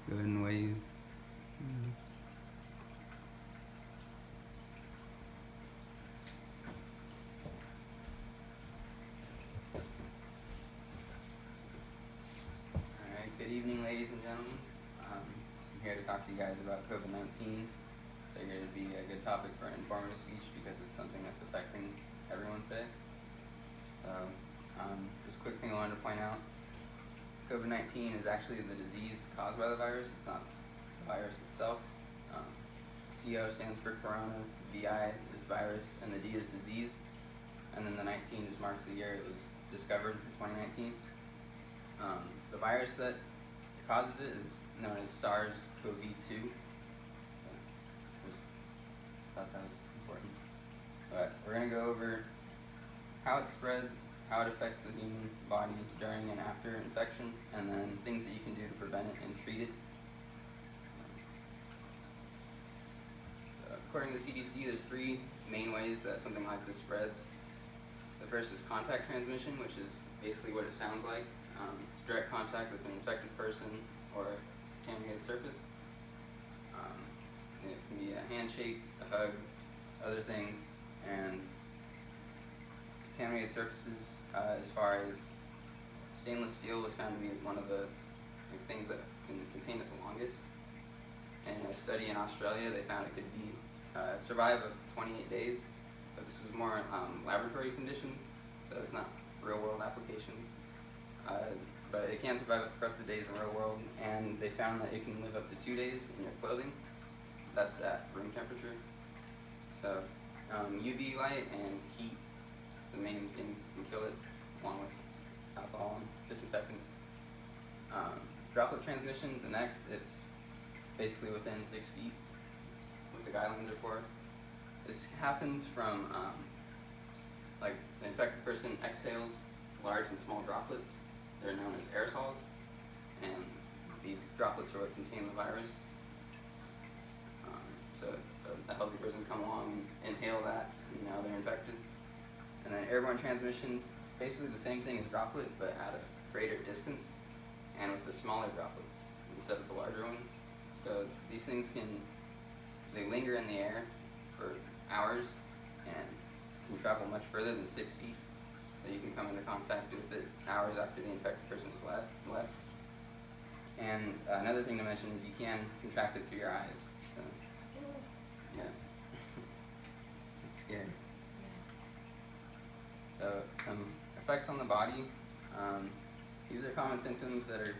Go ahead and wave. Alright, good evening, ladies and gentlemen. I'm here to talk to you guys about COVID-19. Figured it'd be a good topic for an informative speech because it's something that's affecting everyone today. So, just a quick thing I wanted to point out. COVID-19 is actually the disease caused by the virus. It's not the virus itself. CO stands for corona, VI is virus, and the D is disease. And then the 19 just marks the year it was discovered, 2019. The virus that causes it is known as SARS-CoV-2. So just thought that was important. But we're going to go over how it spread, how it affects the human body during and after infection, and then things that you can do to prevent it and treat it. According to the CDC, there's three main ways that something like this spreads. The first is contact transmission, which is basically what it sounds like. It's direct contact with an infected person or a contaminated surface. It can be a handshake, a hug, other things, and contaminated surfaces, as far as stainless steel was found to be one of the things that can contain it the longest. In a study in Australia, they found it could be survive up to 28 days, but this was more laboratory conditions, so it's not real world application. But it can survive for up to days in the real world, and they found that it can live up to 2 days in your clothing. That's at room temperature. So UV light and heat, the main things that can kill it, along with alcohol and disinfectants. Droplet transmission is the next. It's basically within 6 feet, what the guidelines are for. This happens from like the infected person exhales large and small droplets. They're known as aerosols, and these droplets are what contain the virus. So a healthy person can come along and inhale that, and now they're infected. And then airborne transmissions, basically the same thing as droplet, but at a greater distance, and with the smaller droplets instead of the larger ones. So these things they linger in the air for hours and can travel much further than 6 feet. So you can come into contact with it hours after the infected person was left. And another thing to mention is you can contract it through your eyes. So, yeah, it's scary. So some effects on the body. These are common symptoms that are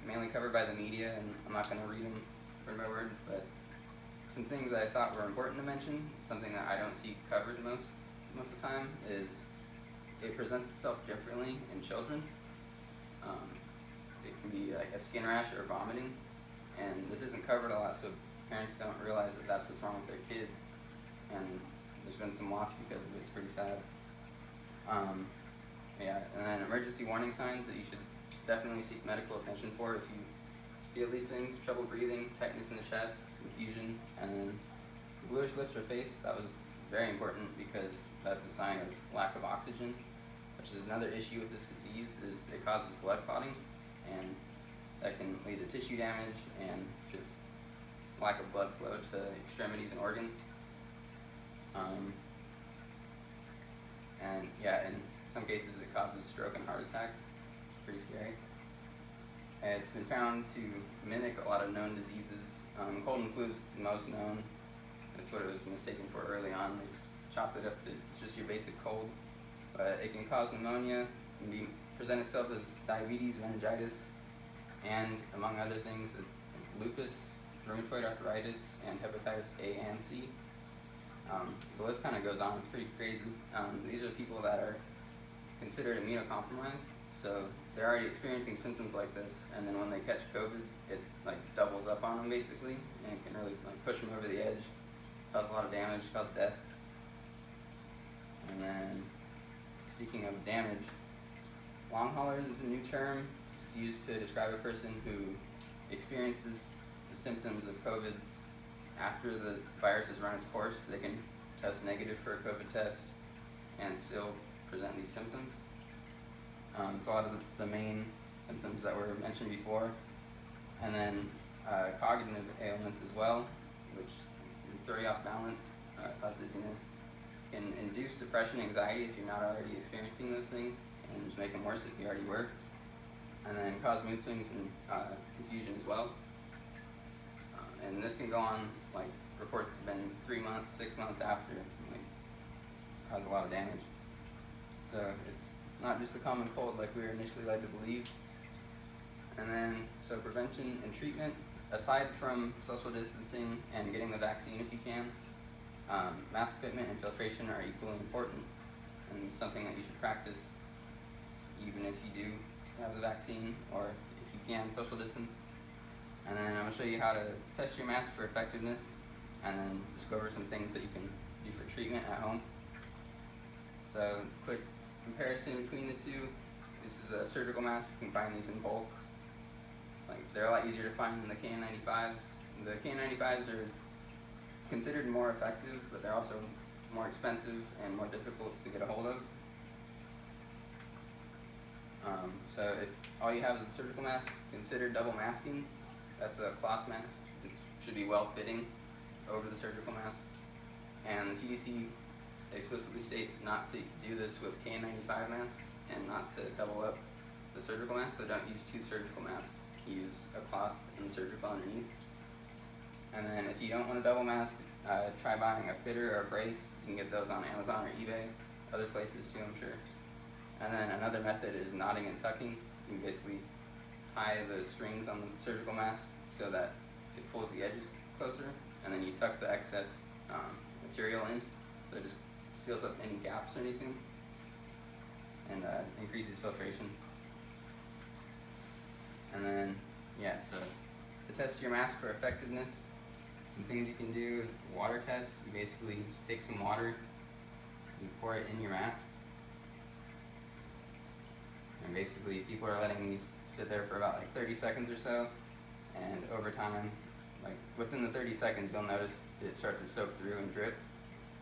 mainly covered by the media, and I'm not going to read them word by word, but some things that I thought were important to mention, something that I don't see covered most of the time, is it presents itself differently in children. It can be like a skin rash or vomiting, and this isn't covered a lot, so parents don't realize that that's what's wrong with their kid, and there's been some loss because of it. It's pretty sad. Yeah, and then emergency warning signs that you should definitely seek medical attention for if you feel these things: trouble breathing, tightness in the chest, confusion, and then bluish lips or face. That was very important because that's a sign of lack of oxygen, which is another issue with this disease, is it causes blood clotting, and that can lead to tissue damage and just lack of blood flow to extremities and organs. And yeah, in some cases it causes stroke and heart attack. It's pretty scary. And it's been found to mimic a lot of known diseases. Cold and flu is the most known. That's what it was mistaken for early on. They chopped it up to it's just your basic cold. But it can cause pneumonia, can present itself as diabetes, meningitis, and among other things, lupus, rheumatoid arthritis, and hepatitis A and C. The list kind of goes on. It's pretty crazy. These are people that are considered immunocompromised, so they're already experiencing symptoms like this, and then when they catch COVID, it's like doubles up on them basically, and it can really like push them over the edge, cause a lot of damage, cause death. And then, speaking of damage, long haulers is a new term. It's used to describe a person who experiences the symptoms of COVID after the virus has run its course. They can test negative for a COVID test and still present these symptoms. It's a lot of the main symptoms that were mentioned before. And then cognitive ailments as well, which can throw you off balance, cause dizziness, can induce depression, anxiety if you're not already experiencing those things, and just make them worse if you already were, and then cause mood swings and confusion as well. And this can go on, like, reports have been 3 months, 6 months after, like, cause a lot of damage. So it's not just a common cold like we were initially led to believe. And then, so prevention and treatment, aside from social distancing and getting the vaccine if you can, mask fitment and filtration are equally important and something that you should practice even if you do have the vaccine, or if you can, social distance. And then I'm going to show you how to test your mask for effectiveness, and then just go over some things that you can do for treatment at home. So, quick comparison between the two. This is a surgical mask. You can find these in bulk. Like, they're a lot easier to find than the KN95s. The KN95s are considered more effective, but they're also more expensive and more difficult to get a hold of. So if all you have is a surgical mask, consider double masking. That's a cloth mask. It should be well-fitting over the surgical mask. And the CDC explicitly states not to do this with KN95 masks and not to double up the surgical mask, so don't use 2 surgical masks. Use a cloth and surgical underneath. And then if you don't want a double mask, try buying a fitter or a brace. You can get those on Amazon or eBay, other places too, I'm sure. And then another method is knotting and tucking. You basically tie the strings on the surgical mask so that it pulls the edges closer, and then you tuck the excess material in, so it just seals up any gaps or anything, and increases filtration. And then, yeah, so to test your mask for effectiveness, some things you can do: water test. You basically just take some water, you pour it in your mask, and basically people are letting these sit there for about like 30 seconds or so, and over time, like within the 30 seconds, you'll notice it start to soak through and drip.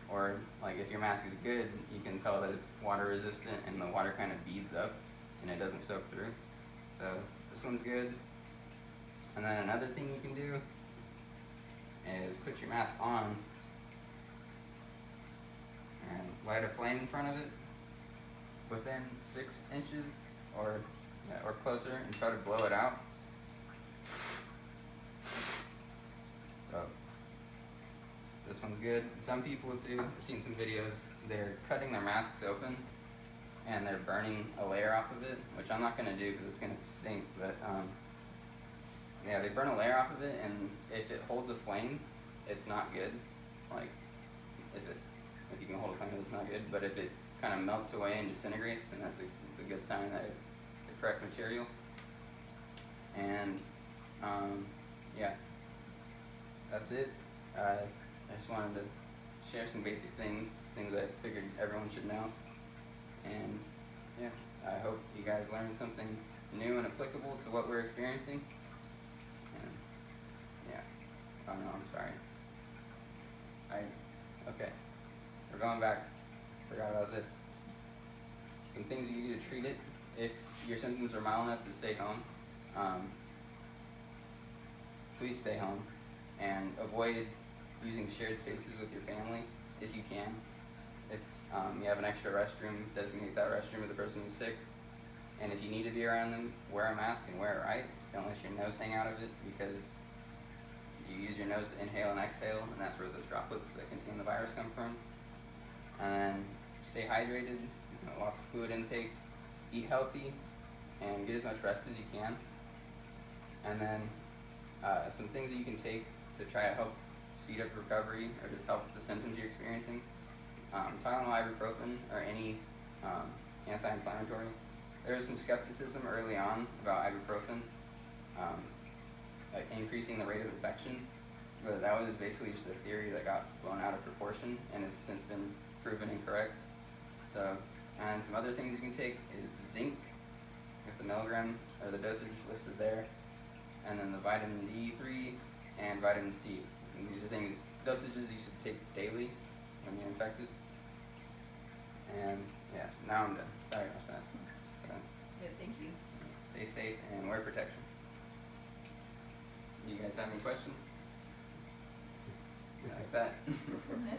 Or like if your mask is good, you can tell that it's water resistant and the water kind of beads up and it doesn't soak through. So this one's good. And then another thing you can do is put your mask on and light a flame in front of it within 6 inches or closer, and try to blow it out. So this one's good. Some people too, I've seen some videos, they're cutting their masks open and they're burning a layer off of it, which I'm not going to do because it's going to stink, but yeah, they burn a layer off of it, and if it holds a flame, it's not good. Like, if you can hold a flame, it's not good, but if it kind of melts away and disintegrates, then it's a good sign that it's the correct material. And yeah, that's it. I just wanted to share some basic things I figured everyone should know. And yeah, I hope you guys learned something new and applicable to what we're experiencing. And yeah, oh no, I'm sorry. Okay, we're going back. Forgot about this. Some things you do to treat it. If your symptoms are mild enough to stay home, please stay home and avoid using shared spaces with your family if you can. If you have an extra restroom, designate that restroom with the person who's sick. And if you need to be around them, wear a mask and wear it right. Don't let your nose hang out of it, because you use your nose to inhale and exhale, and that's where those droplets that contain the virus come from. And then stay hydrated, lots of fluid intake, eat healthy, and get as much rest as you can. And then some things that you can take to try to help speed up recovery or just help with the symptoms you're experiencing. Tylenol, ibuprofen, or any anti-inflammatory. There was some skepticism early on about ibuprofen increasing the rate of infection, but that was basically just a theory that got blown out of proportion and has since been proven incorrect. So, and some other things you can take is zinc, with the milligram or the dosage listed there, and then the vitamin D3 and vitamin C. And these are things, dosages you should take daily when you're infected. And yeah, now I'm done. Sorry about that. So, Yeah, thank you. stay safe and wear protection. You guys guys have any questions? Like that. Yeah.